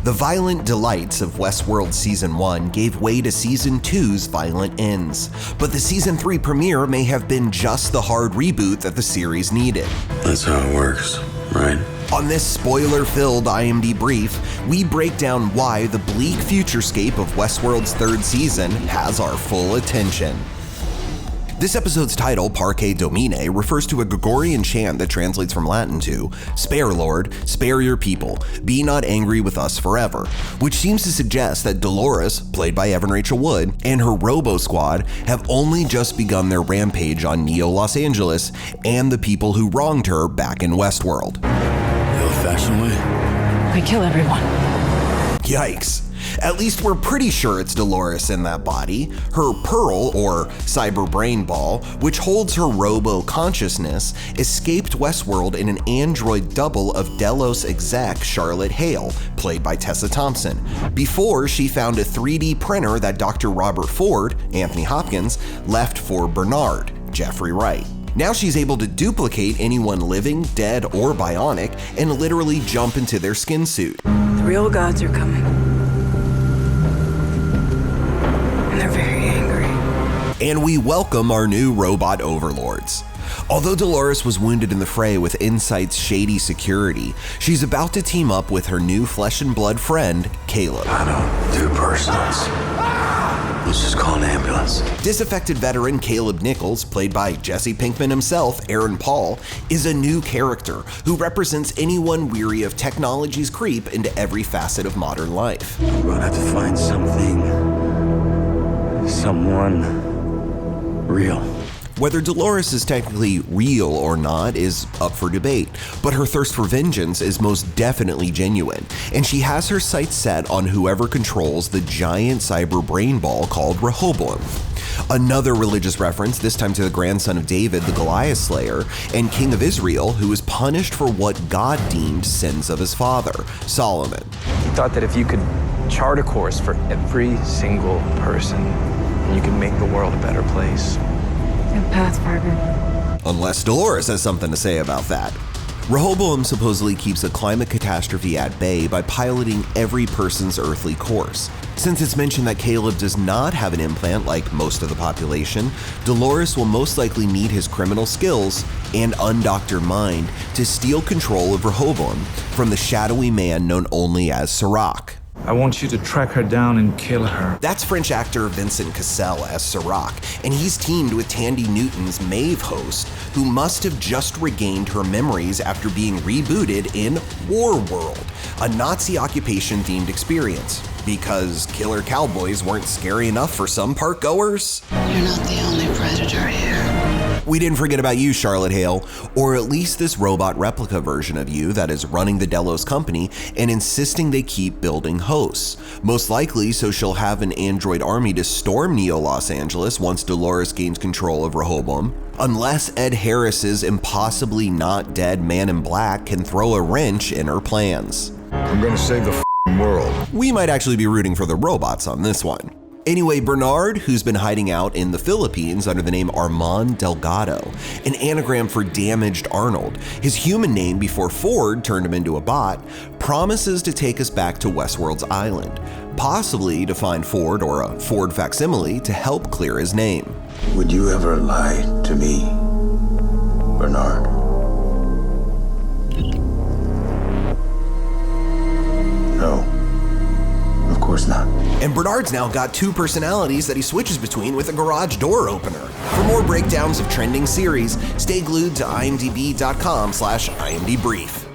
The violent delights of Westworld Season 1 gave way to Season 2's violent ends, but the Season 3 premiere may have been just the hard reboot that the series needed. That's how it works, right? On this spoiler-filled IMDbrief, we break down why the bleak futurescape of Westworld's third season has our full attention. This episode's title, Parce Domine, refers to a Gregorian chant that translates from Latin to, "Spare, Lord, spare your people, be not angry with us forever," which seems to suggest that Dolores, played by Evan Rachel Wood, and her Robo Squad have only just begun their rampage on Neo Los Angeles and the people who wronged her back in Westworld. The old-fashioned way? We kill everyone. Yikes. At least we're pretty sure it's Dolores in that body. Her Pearl, or cyber brain ball, which holds her robo-consciousness, escaped Westworld in an android double of Delos exec Charlotte Hale, played by Tessa Thompson, before she found a 3D printer that Dr. Robert Ford, Anthony Hopkins, left for Bernard, Jeffrey Wright. Now she's able to duplicate anyone living, dead, or bionic, and literally jump into their skin suit. The real gods are coming. And they're very angry. And we welcome our new robot overlords. Although Dolores was wounded in the fray with Insight's shady security, she's about to team up with her new flesh and blood friend, Caleb. I don't do personals. Let's just call an ambulance. Disaffected veteran Caleb Nichols, played by Jesse Pinkman himself, Aaron Paul, is a new character who represents anyone weary of technology's creep into every facet of modern life. We're gonna have to find someone real. Whether Dolores is technically real or not is up for debate, but her thirst for vengeance is most definitely genuine, and she has her sights set on whoever controls the giant cyber brain ball called Rehoboam. Another religious reference, this time to the grandson of David, the Goliath Slayer, and king of Israel, who was punished for what God deemed sins of his father, Solomon. He thought that if you could chart a course for every single person, you could make the world a better place. Good path, Barbara. Unless Dolores has something to say about that. Rehoboam supposedly keeps a climate catastrophe at bay by piloting every person's earthly course. Since it's mentioned that Caleb does not have an implant like most of the population, Dolores will most likely need his criminal skills and undoctored mind to steal control of Rehoboam from the shadowy man known only as Sirach. I want you to track her down and kill her. That's French actor Vincent Cassel as Sirach, and he's teamed with Tandy Newton's Maeve host, who must have just regained her memories after being rebooted in Warworld, a Nazi occupation-themed experience. Because killer cowboys weren't scary enough for some park goers? You're not the only predator here. We didn't forget about you, Charlotte Hale, or at least this robot replica version of you that is running the Delos company and insisting they keep building hosts. Most likely so she'll have an android army to storm Neo Los Angeles once Dolores gains control of Rehoboam. Unless Ed Harris's impossibly not dead Man in Black can throw a wrench in her plans. I'm gonna save the world. We might actually be rooting for the robots on this one. Anyway, Bernard, who's been hiding out in the Philippines under the name Armand Delgado, an anagram for damaged Arnold, his human name before Ford turned him into a bot, promises to take us back to Westworld's island, possibly to find Ford or a Ford facsimile to help clear his name. Would you ever lie to me, Bernard? No, of course not. And Bernard's now got two personalities that he switches between with a garage door opener. For more breakdowns of trending series, stay glued to imdb.com/imdbrief.